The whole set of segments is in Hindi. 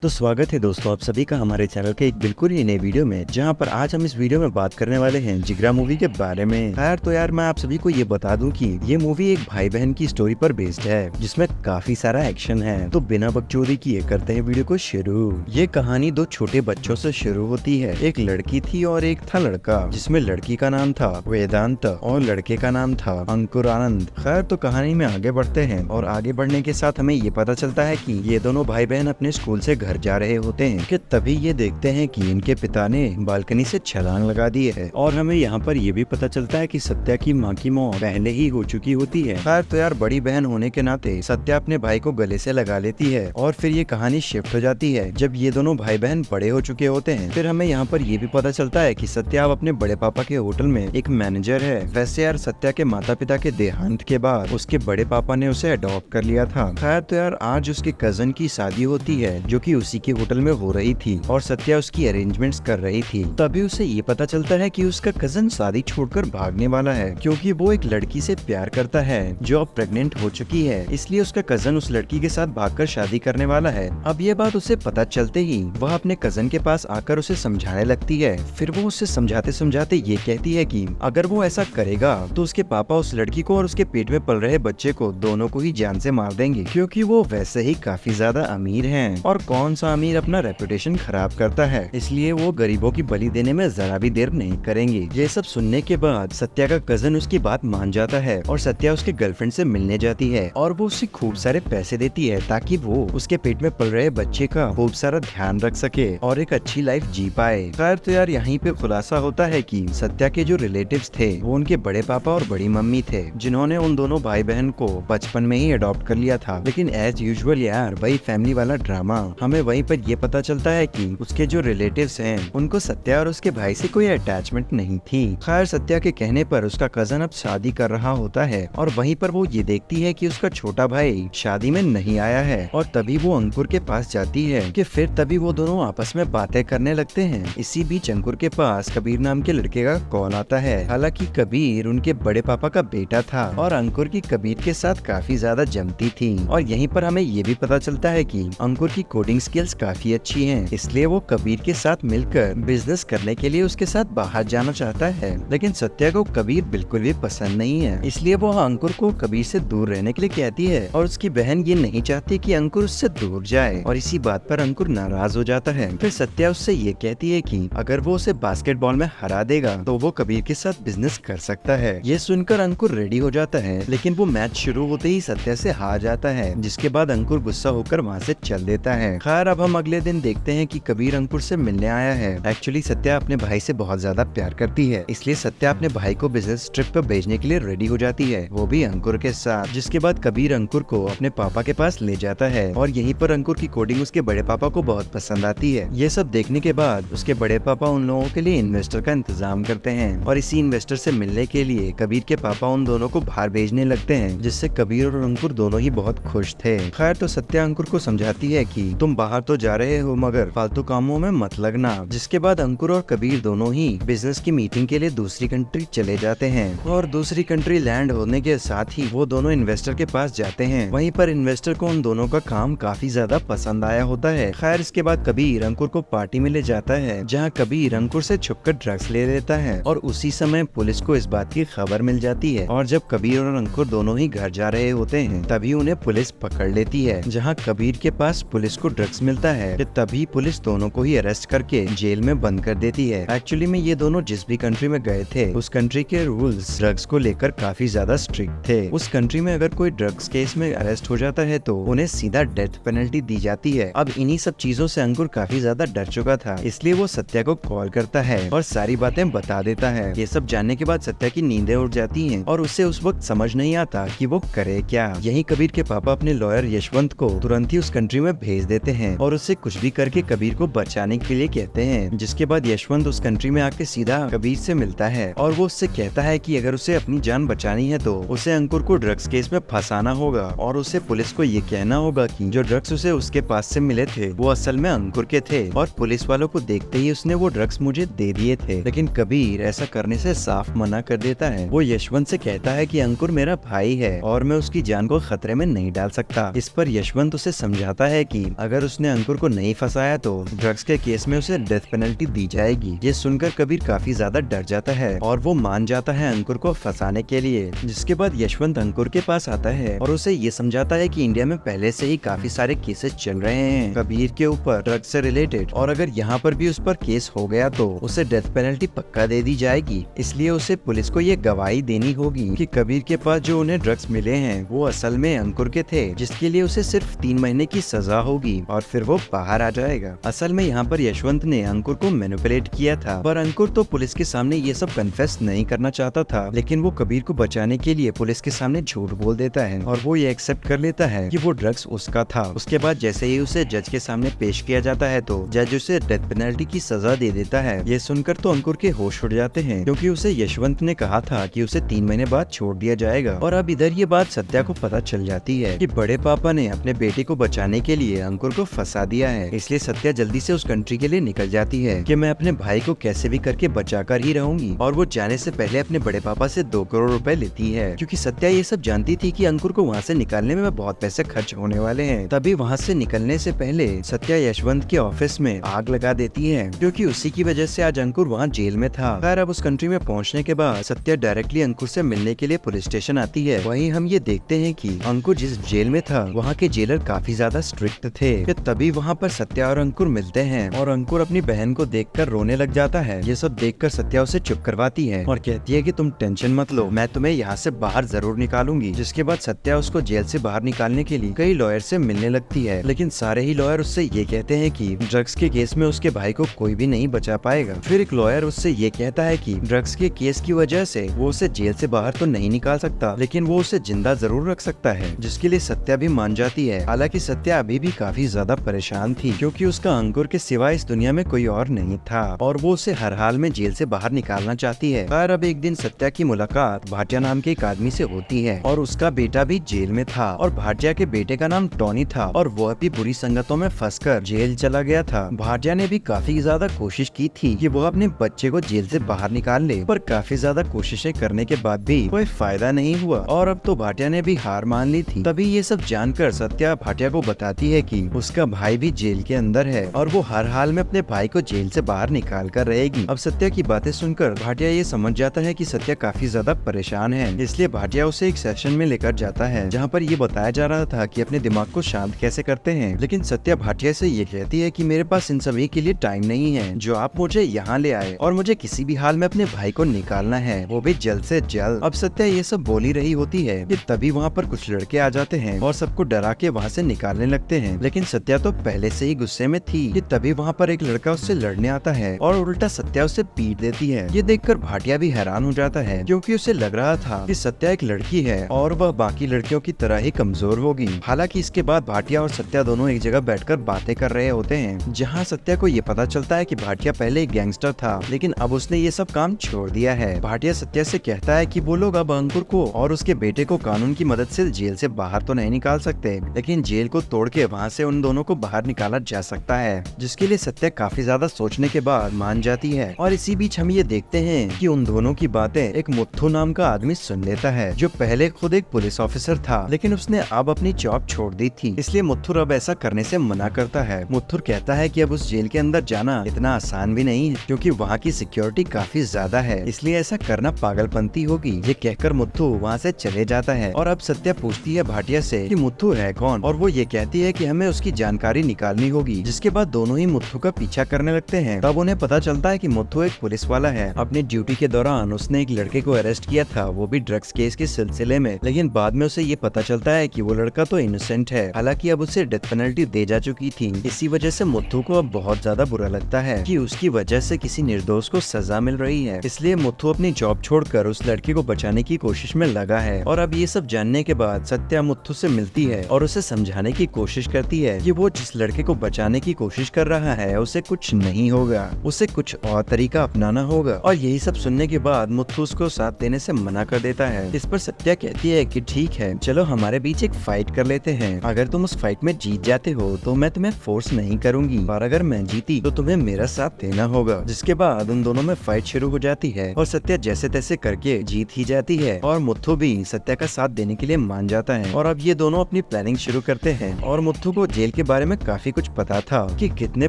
तो स्वागत है दोस्तों आप सभी का हमारे चैनल के एक बिल्कुल ही नए वीडियो में, जहां पर आज हम इस वीडियो में बात करने वाले हैं जिगरा मूवी के बारे में। खैर तो यार मैं आप सभी को ये बता दूं कि ये मूवी एक भाई बहन की स्टोरी पर बेस्ड है, जिसमें काफी सारा एक्शन है। तो बिना बकचोदी किए करते हैं वीडियो को शुरू। ये कहानी दो छोटे बच्चों से शुरू होती है। एक लड़की थी और एक था लड़का, जिसमें लड़की का नाम था वेदांत और लड़के का नाम था अंकुर आनंद। खैर तो कहानी में आगे बढ़ते हैं और आगे बढ़ने के साथ हमें ये पता चलता है कि ये दोनों भाई बहन अपने स्कूल से घर जा रहे होते हैं कि तभी ये देखते हैं कि इनके पिता ने बालकनी से छलांग लगा दी है। और हमें यहाँ पर ये भी पता चलता है कि सत्या की माँ की मौत पहले ही हो चुकी होती है। खैर तो यार बड़ी बहन होने के नाते सत्या अपने भाई को गले से लगा लेती है और फिर ये कहानी शिफ्ट हो जाती है जब ये दोनों भाई बहन बड़े हो चुके होते हैं। फिर हमें यहाँ पर ये भी पता चलता है कि सत्या अब अपने बड़े पापा के होटल में एक मैनेजर है। वैसे यार सत्या के माता पिता के देहांत के बाद उसके बड़े पापा ने उसे अडॉप्ट कर लिया था। खैर तो यार आज उसके कजन की शादी होती है जो कि उसी के होटल में हो रही थी और सत्या उसकी अरेंजमेंट्स कर रही थी। तभी उसे ये पता चलता है कि उसका कजन शादी छोड़कर भागने वाला है, क्योंकि वो एक लड़की से प्यार करता है जो अब प्रेग्नेंट हो चुकी है। इसलिए उसका कजन उस लड़की के साथ भागकर शादी करने वाला है। अब ये बात उसे पता चलते ही वह अपने कजन के पास आकर उसे समझाने लगती है। फिर वो उसे समझाते समझाते ये कहती है कि अगर वो ऐसा करेगा तो उसके पापा उस लड़की को और उसके पेट में पल रहे बच्चे को दोनों को ही जान से मार देंगे, क्योंकि वो वैसे ही काफी ज्यादा अमीर हैं। और कौन सा अमीर अपना रेपुटेशन खराब करता है, इसलिए वो गरीबों की बलि देने में जरा भी देर नहीं करेंगे। ये सब सुनने के बाद सत्या का कजन उसकी बात मान जाता है और सत्या उसके गर्लफ्रेंड से मिलने जाती है और वो उसे खूब सारे पैसे देती है ताकि वो उसके पेट में पल रहे बच्चे का खूब सारा ध्यान रख सके और एक अच्छी लाइफ जी पाए। खैर तो यार यहीं पे खुलासा होता है कि सत्या के जो रिलेटिव्स थे वो उनके बड़े पापा और बड़ी मम्मी थे, जिन्होंने उन दोनों भाई बहन को बचपन में ही अडॉप्ट कर लिया था। लेकिन एज यूजुअल यार वही फैमिली वाला ड्रामा। हमें वहीं पर ये पता चलता है कि उसके जो रिलेटिव्स हैं उनको सत्या और उसके भाई से कोई अटैचमेंट नहीं थी। खैर सत्या के कहने पर उसका कजन अब शादी कर रहा होता है और वहीं पर वो ये देखती है कि उसका छोटा भाई शादी में नहीं आया है और तभी वो अंकुर के पास जाती है कि फिर तभी वो दोनों आपस में बातें करने लगते हैं। इसी बीच अंकुर के पास कबीर नाम के लड़के का कॉल आता है। हालांकि कबीर उनके बड़े पापा का बेटा था और अंकुर की कबीर के साथ काफी ज्यादा जमती थी। और यहीं पर हमें ये भी पता चलता है कि अंकुर की कोडिंग स्किल्स काफी अच्छी हैं, इसलिए वो कबीर के साथ मिलकर बिजनेस करने के लिए उसके साथ बाहर जाना चाहता है। लेकिन सत्या को कबीर बिल्कुल भी पसंद नहीं है, इसलिए वो अंकुर को कबीर से दूर रहने के लिए कहती है और उसकी बहन ये नहीं चाहती कि अंकुर उससे दूर जाए और इसी बात पर अंकुर नाराज हो जाता है। फिर सत्या उससे ये कहती है कि अगर वो उसे बास्केटबॉल में हरा देगा तो वो कबीर के साथ बिजनेस कर सकता है। ये सुनकर अंकुर रेडी हो जाता है, लेकिन वो मैच शुरू होते ही सत्या से हार जाता है, जिसके बाद अंकुर गुस्सा होकर वहाँ से चल देता है। खैर अब हम अगले दिन देखते हैं कि कबीर अंकुर से मिलने आया है। एक्चुअली सत्या अपने भाई से बहुत ज्यादा प्यार करती है, इसलिए सत्या अपने भाई को बिजनेस ट्रिप पर भेजने के लिए रेडी हो जाती है, वो भी अंकुर के साथ। जिसके बाद कबीर अंकुर को अपने पापा के पास ले जाता है और यहीं पर अंकुर की कोडिंग उसके बड़े पापा को बहुत पसंद आती है। ये सब देखने के बाद उसके बड़े पापा उन लोगों के लिए इन्वेस्टर का इंतजाम करते हैं और इसी इन्वेस्टर से मिलने के लिए कबीर के पापा उन दोनों को बाहर भेजने लगते हैं, जिससे कबीर और अंकुर दोनों ही बहुत खुश थे। खैर तो सत्या अंकुर को समझाती है कि तुम बाहर तो जा रहे हो मगर फालतू कामों में मत लगना। जिसके बाद अंकुर और कबीर दोनों ही बिजनेस की मीटिंग के लिए दूसरी कंट्री चले जाते हैं और दूसरी कंट्री लैंड होने के साथ ही वो दोनों इन्वेस्टर के पास जाते हैं। वहीं पर इन्वेस्टर को उन दोनों का काम काफी ज्यादा पसंद आया होता है। खैर इसके बाद कबीर अंकुर को पार्टी में ले जाता है, जहाँ कबीर अंकुर से छुपकर ड्रग्स ले लेता है और उसी समय पुलिस को इस बात की खबर मिल जाती है। और जब कबीर और अंकुर दोनों ही घर जा रहे होते हैं तभी उन्हें पुलिस पकड़ लेती है, जहाँ कबीर के पास पुलिस को ड्रग्स मिलता है। तभी पुलिस दोनों को ही अरेस्ट करके जेल में बंद कर देती है। एक्चुअली में ये दोनों जिस भी कंट्री में गए थे उस कंट्री के रूल्स ड्रग्स को लेकर काफी ज्यादा स्ट्रिक्ट थे। उस कंट्री में अगर कोई ड्रग्स केस में अरेस्ट हो जाता है तो उन्हें सीधा डेथ पेनल्टी दी जाती है। अब इन्हीं सब चीजों से अंकुर काफी ज्यादा डर चुका था, इसलिए वो सत्या को कॉल करता है और सारी बातें बता देता है। ये सब जानने के बाद सत्या की नींदें उड़ जाती हैं और उसे उस वक्त समझ नहीं आता कि वो करे क्या। यही कबीर के पापा अपने लॉयर यशवंत को तुरंत ही उस कंट्री में भेज देते हैं और उससे कुछ भी करके कबीर को बचाने के लिए कहते हैं। जिसके बाद यशवंत उस कंट्री में आके सीधा कबीर से मिलता है और वो उससे कहता है कि अगर उसे अपनी जान बचानी है तो उसे अंकुर को ड्रग्स केस में फंसाना होगा और उसे पुलिस को ये कहना होगा कि जो ड्रग्स उसे उसके पास से मिले थे वो असल में अंकुर के थे और पुलिस वालों को देखते ही उसने वो ड्रग्स मुझे दे दिए थे। लेकिन कबीर ऐसा करने से साफ मना कर देता है। वो यशवंत से कहता है कि अंकुर मेरा भाई है और मैं उसकी जान को खतरे में नहीं डाल सकता। इस पर यशवंत उसे समझाता है कि अगर उसने अंकुर को नहीं फंसाया तो ड्रग्स के केस में उसे डेथ पेनल्टी दी जाएगी। ये सुनकर कबीर काफी ज्यादा डर जाता है और वो मान जाता है अंकुर को फंसाने के लिए। जिसके बाद यशवंत अंकुर के पास आता है और उसे ये समझाता है कि इंडिया में पहले से ही काफी सारे केसेस चल रहे हैं कबीर के ऊपर ड्रग्स से रिलेटेड, और अगर यहाँ पर भी उस पर केस हो गया तो उसे डेथ पेनल्टी पक्का दे दी जाएगी। इसलिए उसे पुलिस को ये गवाही देनी होगी कि कबीर के पास जो उन्हें ड्रग्स मिले हैं वो असल में अंकुर के थे, जिसके लिए उसे सिर्फ 3 महीने की सजा होगी और फिर वो बाहर आ जाएगा। असल में यहाँ पर यशवंत ने अंकुर को मैनिपुलेट किया था, पर अंकुर तो पुलिस के सामने ये सब कन्फेस नहीं करना चाहता था, लेकिन वो कबीर को बचाने के लिए पुलिस के सामने झूठ बोल देता है और वो ये एक्सेप्ट कर लेता है कि वो ड्रग्स उसका था। उसके बाद जैसे ही उसे जज के सामने पेश किया जाता है तो जज उसे डेथ पेनल्टी की सजा दे देता है। ये सुनकर तो अंकुर के होश उड़ जाते हैं, क्योंकि उसे यशवंत ने कहा था कि उसे 3 महीने बाद छोड़ दिया जाएगा। और अब इधर ये बात सत्या को पता चल जाती है कि बड़े पापा ने अपने बेटे को बचाने के लिए अंकुर को फंसा दिया है। इसलिए सत्या जल्दी से उस कंट्री के लिए निकल जाती है कि मैं अपने भाई को कैसे भी करके बचाकर ही रहूंगी, और वो जाने से पहले अपने बड़े पापा से 2 करोड़ रुपए लेती है, क्योंकि सत्या ये सब जानती थी कि अंकुर को वहाँ से निकालने में बहुत पैसे खर्च होने वाले हैं। तभी वहाँ से निकलने से पहले सत्या यशवंत के ऑफिस में आग लगा देती है, क्योंकि उसी की वजह से आज अंकुर वहाँ जेल में था। खैर अब उस कंट्री में पहुँचने के बाद सत्या डायरेक्टली अंकुर से मिलने के लिए पुलिस स्टेशन आती है। वहीं हम ये देखते हैं कि अंकुर जिस जेल में था वहाँ के जेलर काफी ज्यादा स्ट्रिक्ट थे। फिर तभी वहाँ पर सत्या और अंकुर मिलते हैं और अंकुर अपनी बहन को देखकर रोने लग जाता है। ये सब देखकर सत्या उसे चुप करवाती है और कहती है कि तुम टेंशन मत लो, मैं तुम्हें यहाँ से बाहर जरूर निकालूंगी। जिसके बाद सत्या उसको जेल से बाहर निकालने के लिए कई लॉयर से मिलने लगती है, लेकिन सारे ही लॉयर उससे ये कहते हैं कि ड्रग्स के केस में उसके भाई को कोई भी नहीं बचा पाएगा। फिर एक लॉयर उससे ये कहता है कि ड्रग्स के केस की वजह से वो उसे जेल से बाहर तो नहीं निकाल सकता, लेकिन वो उसे जिंदा जरूर रख सकता है, जिसके लिए सत्या भी मान जाती है। हालांकि सत्या अभी भी काफी ज्यादा परेशान थी, क्योंकि उसका अंकुर के सिवा इस दुनिया में कोई और नहीं था और वो उसे हर हाल में जेल से बाहर निकालना चाहती है। पर अब एक दिन सत्या की मुलाकात भाटिया नाम के एक आदमी से होती है और उसका बेटा भी जेल में था और भाटिया के बेटे का नाम टॉनी था और वह भी बुरी संगतों में फंसकर जेल चला गया था। भाटिया ने भी काफी ज्यादा कोशिश की थी कि वो अपने बच्चे को जेल से बाहर निकाल ले, पर काफी ज्यादा कोशिशें करने के बाद भी कोई फायदा नहीं हुआ और अब तो भाटिया ने भी हार मान ली थी। तभी ये सब जानकर सत्या भाटिया को बताती है कि उसका भाई भी जेल के अंदर है और वो हर हाल में अपने भाई को जेल से बाहर निकाल कर रहेगी। अब सत्या की बातें सुनकर भाटिया ये समझ जाता है कि सत्या काफी ज्यादा परेशान है, इसलिए भाटिया उसे एक सेशन में लेकर जाता है जहाँ पर ये बताया जा रहा था कि अपने दिमाग को शांत कैसे करते हैं। लेकिन सत्या भाटिया से ये कहती है कि मेरे पास इन सभी के लिए टाइम नहीं है, जो आप मुझे यहाँ ले आए और मुझे किसी भी हाल में अपने भाई को निकालना है, वो भी जल्द से जल्द। अब सत्या ये सब बोली रही होती है कि तभी वहाँ पर कुछ लड़के आ जाते हैं और सबको डरा के वहाँ से निकालने लगते हैं। लेकिन सत्या तो पहले से ही गुस्से में थी कि तभी वहाँ पर एक लड़का उससे लड़ने आता है और उल्टा सत्या उसे पीट देती है। ये देखकर भाटिया भी हैरान हो जाता है, क्योंकि उसे लग रहा था कि सत्या एक लड़की है और वह बाकी लड़कियों की तरह ही कमजोर होगी। हालांकि इसके बाद भाटिया और सत्या दोनों एक जगह बैठकर बातें कर रहे होते हैं, जहाँ सत्या को ये पता चलता है कि भाटिया पहले एक गैंगस्टर था, लेकिन अब उसने ये सब काम छोड़ दिया है। भाटिया सत्या से कहता है कि वो लोग अब अंकुर को और उसके बेटे को कानून की मदद से जेल से बाहर तो नहीं निकाल सकते, लेकिन जेल को तोड़ के वहाँ से उन दोनों को बाहर निकाला जा सकता है, जिसके लिए सत्या काफी ज्यादा सोचने के बाद मान जाती है। और इसी बीच हम ये देखते हैं कि उन दोनों की बातें एक मुथ्थू नाम का आदमी सुन लेता है, जो पहले खुद एक पुलिस ऑफिसर था, लेकिन उसने अब अपनी जॉब छोड़ दी थी, इसलिए मुथ्थुर अब ऐसा करने से मना करता है। मुथ्थुर कहता है कि अब उस जेल के अंदर जाना इतना आसान भी नहीं है, क्योंकि वहाँ की सिक्योरिटी काफी ज्यादा है, इसलिए ऐसा करना पागलपंती होगी। ये कहकर मुथ्थू वहाँ से चले जाता है और अब सत्या पूछती है भाटिया से कि मुथ्थू है कौन, और वो ये कहती है कि हमें उसकी जानकारी निकालनी होगी। जिसके बाद दोनों ही मुथ्थू का पीछा करने लगते हैं। तब उन्हें पता चलता है कि मुथ्थू एक पुलिस वाला है। अपनी ड्यूटी के दौरान उसने एक लड़के को अरेस्ट किया था, वो भी ड्रग्स केस के सिलसिले में, लेकिन बाद में उसे ये पता चलता है कि वो लड़का तो इनोसेंट है। हालांकि अब उसे डेथ पेनल्टी दे जा चुकी थी। इसी वजह से मुथ्थू को अब बहुत ज्यादा बुरा लगता है कि उसकी वजह से किसी निर्दोष को सजा मिल रही है, इसलिए मुथ्थू अपनी जॉब छोड़कर उस लड़के को बचाने की कोशिश में लगा है। और अब ये सब जानने के बाद सत्या मुथ्थू से मिलती है और उसे समझाने की कोशिश करती है कि वो जिस लड़के को बचाने की कोशिश कर रहा है उसे कुछ नहीं होगा, उसे कुछ और तरीका अपनाना होगा। और यही सब सुनने के बाद मुथ्थू उसको साथ देने से मना कर देता है। इस पर सत्या कहती है कि ठीक है, चलो हमारे बीच एक फाइट कर लेते हैं। अगर तुम उस फाइट में जीत जाते हो तो मैं तुम्हें फोर्स नहीं करूंगी, और अगर मैं जीती तो तुम्हें मेरा साथ देना होगा। जिसके बाद उन दोनों में फाइट शुरू हो जाती है और सत्या जैसे तैसे करके जीत ही जाती है और मुथ्थू भी सत्या का साथ देने के लिए मान जाता है। और अब ये दोनों अपनी प्लानिंग शुरू करते हैं और मुथ्थू को जेल के बारे में काफी कुछ पता था कि कितने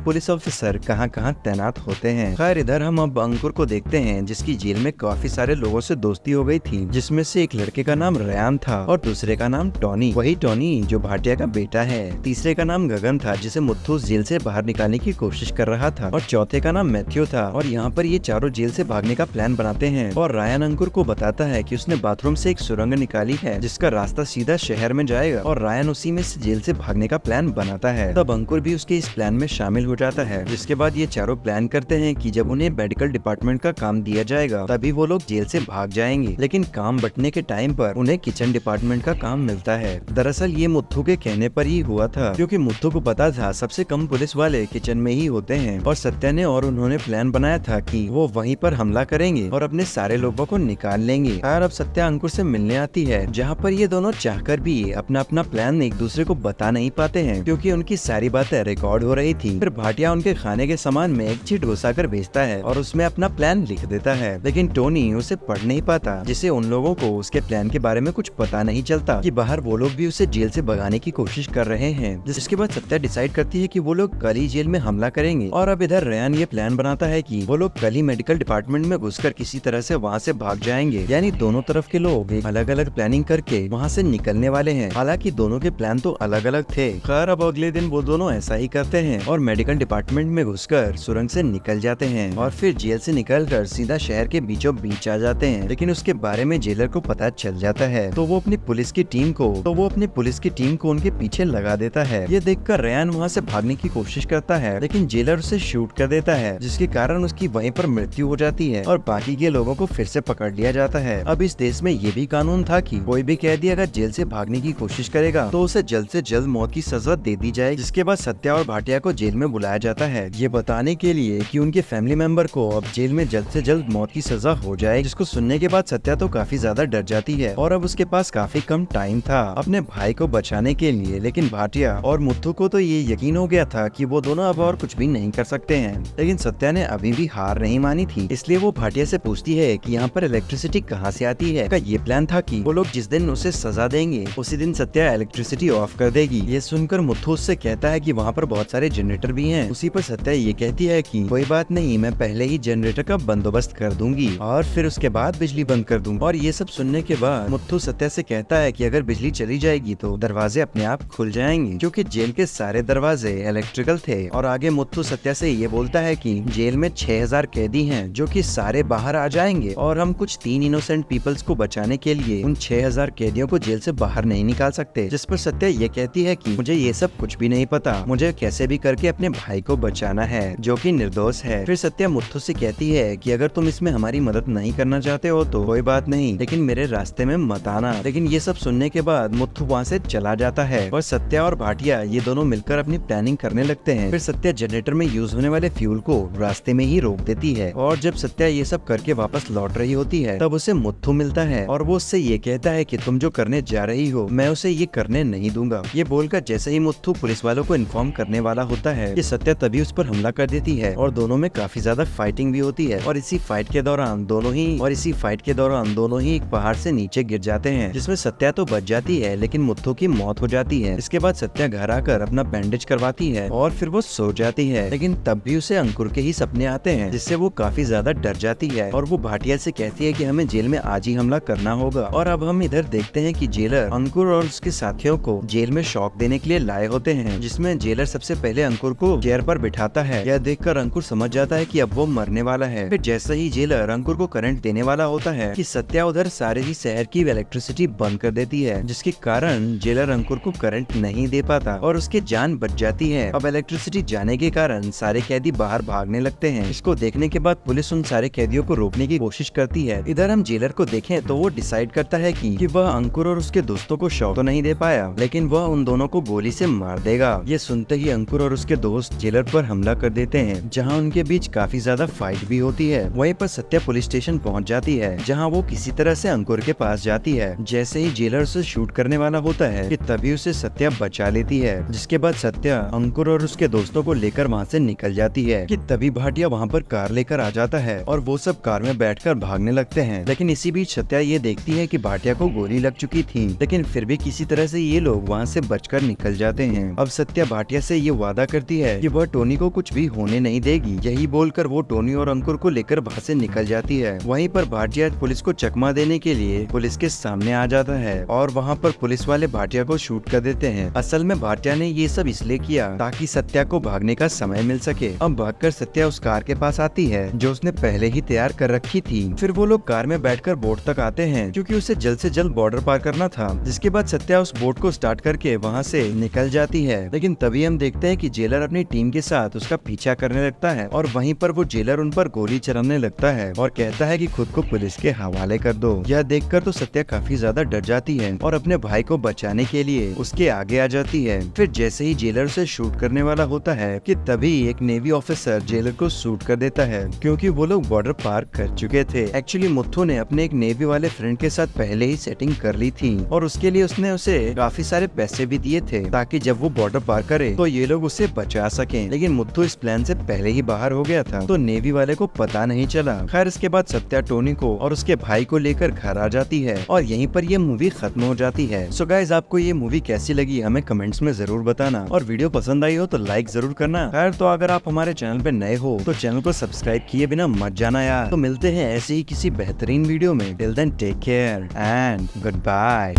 पुलिस ऑफिसर कहाँ कहाँ तैनात होते हैं। खैर इधर हम अब अंकुर को देखते हैं जिसकी जेल में काफी सारे लोगों से दोस्ती हो गई थी, जिसमें से एक लड़के का नाम रयान था और दूसरे का नाम टॉनी, वही टॉनी जो भाटिया का बेटा है। तीसरे का नाम गगन था जिसे मुथ्थू उस जेल से बाहर निकालने की कोशिश कर रहा था और चौथे का नाम मैथ्यू था। और यहाँ पर ये चारों जेल से भागने का प्लान बनाते हैं और रायन अंकुर को बताता है कि उसने बाथरूम से एक सुरंग निकाली है जिसका रास्ता सीधा शहर में जाएगा और रायन उसी में से जेल से भागने का प्लान बनाता है। तब अंकुर भी उसके इस प्लान में शामिल हो जाता है, जिसके बाद ये चारों प्लान करते हैं कि जब उन्हें मेडिकल डिपार्टमेंट का काम दिया जाएगा तभी वो लोग जेल से भाग जाएंगे। लेकिन काम बंटने के टाइम पर उन्हें किचन डिपार्टमेंट का काम मिलता है। दरअसल ये मुथ्थू के कहने पर ही हुआ था, क्योंकि मुथ्थू को पता था सबसे कम पुलिस वाले किचन में ही होते हैं और सत्या ने और उन्होंने प्लान बनाया था कि वो वहीं पर हमला करेंगे और अपने सारे लोगों को निकाल लेंगे। और अब सत्या अंकुर से मिलने आती है, जहाँ पर ये दोनों चाहकर भी अपना अपना प्लान एक दूसरे को बता नहीं पाते हैं, क्योंकि उनकी सारी बातें रिकॉर्ड हो रही थी। फिर भाटिया उनके खाने के सामान में एक चिट घुसा कर भेजता है और उसमें अपना प्लान लिख देता है, लेकिन टोनी उसे पढ़ नहीं पाता, जिससे उन लोगों को उसके प्लान के बारे में कुछ पता नहीं चलता कि बाहर वो लोग भी उसे जेल से भगाने की कोशिश कर रहे हैं। जिसके बाद सत्या डिसाइड करती है कि वो लोग कल ही जेल में हमला करेंगे। और अब इधर रयान ये प्लान बनाता है कि वो लोग कल ही मेडिकल डिपार्टमेंट में घुसकर किसी तरह से वहाँ से भाग जाएंगे। यानी दोनों तरफ के लोग एक अलग अलग प्लानिंग करके वहाँ से निकलने वाले हैं। हालांकि दोनों के प्लान तो अलग अलग थे। खैर अब अगले दिन वो दोनों ऐसा ही करते हैं और मेडिकल डिपार्टमेंट में घुसकर सुरंग से निकल जाते हैं और फिर जेल से निकलकर सीधा शहर के बीचों बीच आ जाते हैं। लेकिन उसके बारे में जेलर को पता चल जाता है, तो वो अपनी पुलिस की टीम को उनके पीछे लगा देता है। ये देखकर रयान वहाँ से भागने की कोशिश करता है, लेकिन जेलर उसे शूट कर देता है, जिसके कारण उसकी वहीं पर मृत्यु हो जाती है और बाकी के लोगों को फिर से पकड़ लिया जाता है। अब इस देश में ये भी कानून था कि कोई भी कैदी अगर जेल से भागने की कोशिश करेगा तो उसे जल्द से जल्द मौत की सजा दे दी जाए। जिसके बाद सत्या और भाटिया को जेल में बुलाया जाता है, ये बताने के लिए कि उनके फैमिली मेंबर को अब जेल में जल्द से जल्द मौत की सजा हो जाए। जिसको सुनने के बाद सत्या तो काफी ज्यादा डर जाती है और अब उसके पास काफी कम टाइम था अपने भाई को बचाने के लिए। लेकिन भाटिया और मुथ्थू को तो ये यकीन हो गया था कि वो दोनों अब और कुछ भी नहीं कर सकते हैं, लेकिन सत्या ने अभी भी हार नहीं मानी थी। इसलिए वो भाटिया से पूछती है कि यहाँ पर इलेक्ट्रिसिटी कहाँ से आती है। का ये प्लान था कि वो लोग जिस दिन उसे सजा देंगे उसी दिन सत्या इलेक्ट्रिसिटी ऑफ कर देगी। ये सुनकर मुथ्थू उससे कहता है कि वहाँ पर बहुत सारे जनरेटर भी हैं। उसी पर सत्या ये कहती है कि कोई बात नहीं, मैं पहले ही जनरेटर का बंदोबस्त कर दूंगी और फिर उसके बाद बिजली बंद कर दूंगी। और ये सब सुनने के बाद मुथ्थू सत्या से कहता है कि अगर बिजली चली जाएगी तो दरवाजे अपने आप खुल जाएंगे, क्योंकि जेल के सारे दरवाजे इलेक्ट्रिकल थे। और आगे मुथ्थू सत्या से ये बोलता है कि जेल में 6000 कैदी हैं जो कि सारे बाहर आ जाएंगे और हम कुछ 3 इनोसेंट पीपल्स को बचाने के लिए उन 6000 कैदियों को जेल से बाहर नहीं निकाल सकते। जिस पर सत्या ये कहती है कि मुझे ये सब कुछ भी नहीं पता, मुझे कैसे भी करके अपने भाई को बचाना है जो कि निर्दोष है। फिर सत्या मुथ्थू से कहती है कि अगर तुम इसमें हमारी मदद नहीं करना चाहते हो तो कोई बात नहीं, लेकिन मेरे रास्ते में मत आना। लेकिन ये सब सुनने के बाद मुथ्थू वहाँ से चला जाता है और सत्या और भाटिया ये दोनों मिलकर अपनी प्लानिंग करने लगते हैं। फिर सत्या जनरेटर में यूज होने वाले फ्यूल को रास्ते में ही रोक देती है और जब सत्या ये सब करके वापस लौट रही होती है तब उसे मुथ्थू मिलता है और वो उससे ये कहता है कि तुम जो करने जा रही हो मैं उसे ये करने नहीं दूंगा। ये बोलकर जैसे ही मुथ्थू पुलिस वालों को इन्फॉर्म करने वाला होता है कि सत्या तभी उस पर हमला कर देती है और दोनों में काफी ज्यादा फाइटिंग भी होती है। और इसी फाइट के दौरान दोनों ही एक पहाड़ से नीचे गिर जाते हैं, जिसमें सत्या तो बच जाती है लेकिन मुथ्थू की मौत हो जाती है। इसके बाद सत्या घर आकर अपना बैंडेज करवाती है और फिर वो सो जाती है, लेकिन तब भी उसे अंकुर के ही सपने आते हैं, जिससे वो काफी ज्यादा डर जाती है और वो भाटिया से कहती है कि हमें जेल में आज ही हमला करना होगा। और अब हम इधर देखते हैं कि जेलर अंकुर और उसके साथियों को जेल में शॉक देने के लिए लाए होते हैं, जिसमें जेलर सबसे पहले अंकुर को चेयर पर बिठाता है। यह देखकर अंकुर समझ जाता है कि अब वो मरने वाला है। फिर जैसे ही जेलर अंकुर को करंट देने वाला होता है कि सत्या उधर सारे ही शहर की इलेक्ट्रिसिटी बंद कर देती है, जिसके कारण जेलर अंकुर को करंट नहीं दे पाता और उसकी जान बच जाती है। अब इलेक्ट्रिसिटी जाने के कारण सारे कैदी बाहर भागने लगते हैं। इसको देखने के बाद पुलिस उन सारे कैदियों को रोकने की कोशिश करती है। इधर हम जेलर को देखें तो वो डिसाइड करता है कि वह अंकुर और उसके दोस्तों को शॉक तो नहीं दे पाया, लेकिन वह उन दोनों को गोली से मार देगा। ये सुनते ही अंकुर और उसके दोस्त जेलर पर हमला कर देते हैं, जहाँ उनके बीच काफी ज्यादा फाइट भी होती है। वहीं पर सत्या पुलिस स्टेशन पहुँच जाती है, जहाँ वो किसी तरह से अंकुर के पास जाती है। जैसे ही जेलर उसे शूट करने वाला होता है कि तभी उसे सत्या बचा लेती है। जिसके बाद सत्या अंकुर और उसके दोस्तों को लेकर वहाँ से निकल जाती है कि तभी भाटिया वहाँ पर कार लेकर आ जाता है और वो सब कार में बैठकर भागने लगते हैं। लेकिन इसी बीच सत्या ये देखती है कि भाटिया को गोली लग चुकी थी, लेकिन फिर भी किसी तरह से ये लोग वहाँ से बचकर निकल जाते हैं। हैं। अब सत्या भाटिया से ये वादा करती है कि वह टोनी को कुछ भी होने नहीं देगी। यही बोलकर वो टोनी और अंकुर को लेकर वहाँ से निकल जाती है। वहीं पर भाटिया पुलिस को चकमा देने के लिए पुलिस के सामने आ जाता है और वहाँ पर पुलिस वाले भाटिया को शूट कर देते हैं। असल में भाटिया ने ये सब इसलिए किया ताकि सत्या को भागने का समय मिल सके। अब भागकर सत्या उस कार के पास आती है जो उसने पहले ही तैयार कर रखी थी। फिर वो लोग कार में बैठकर बोट तक आते हैं क्योंकि उसे जल्द से जल्द बॉर्डर पार करना था। जिसके बाद सत्या उस बोट को स्टार्ट करके वहाँ से निकल जाती है। लेकिन तभी हम देखते हैं कि जेलर अपनी टीम के साथ उसका पीछा करने लगता है और वहीं पर वो जेलर उन पर गोली चलाने लगता है और कहता है कि खुद को पुलिस के हवाले कर दो। यह देखकर तो सत्या काफी ज्यादा डर जाती है और अपने भाई को बचाने के लिए उसके आगे आ जाती है। फिर जैसे ही जेलर उसे शूट करने वाला होता है कि तभी एक नेवी ऑफिसर जेलर को शूट कर देता है क्योंकि वो लोग बॉर्डर पार कर चुके थे। एक्चुअली मुथ्थू ने अपने एक नेवी वाले फ्रेंड के साथ पहले ही सेटिंग कर ली थी और उसके लिए उसने उसे काफी सारे पैसे भी दिए थे ताकि जब वो बॉर्डर पार करे तो ये लोग उसे बचा सकें। लेकिन मुथ्थू इस प्लान से पहले ही बाहर हो गया था तो नेवी वाले को पता नहीं चला। खैर इसके बाद सत्या टोनी को और उसके भाई को लेकर घर आ जाती है और यहीं पर ये मूवी खत्म हो जाती है। सो गाइस आपको ये मूवी कैसी लगी हमें कमेंट्स में जरूर बताना और वीडियो पसंद आई हो तो लाइक जरूर करना। खैर तो अगर आप हमारे चैनल पे नए हो तो चैनल को सब्सक्राइब किए बिना मत जाना यार। तो मिलते हैं ऐसे ही किसी बेहतरीन वीडियो में। Till then take care and good bye.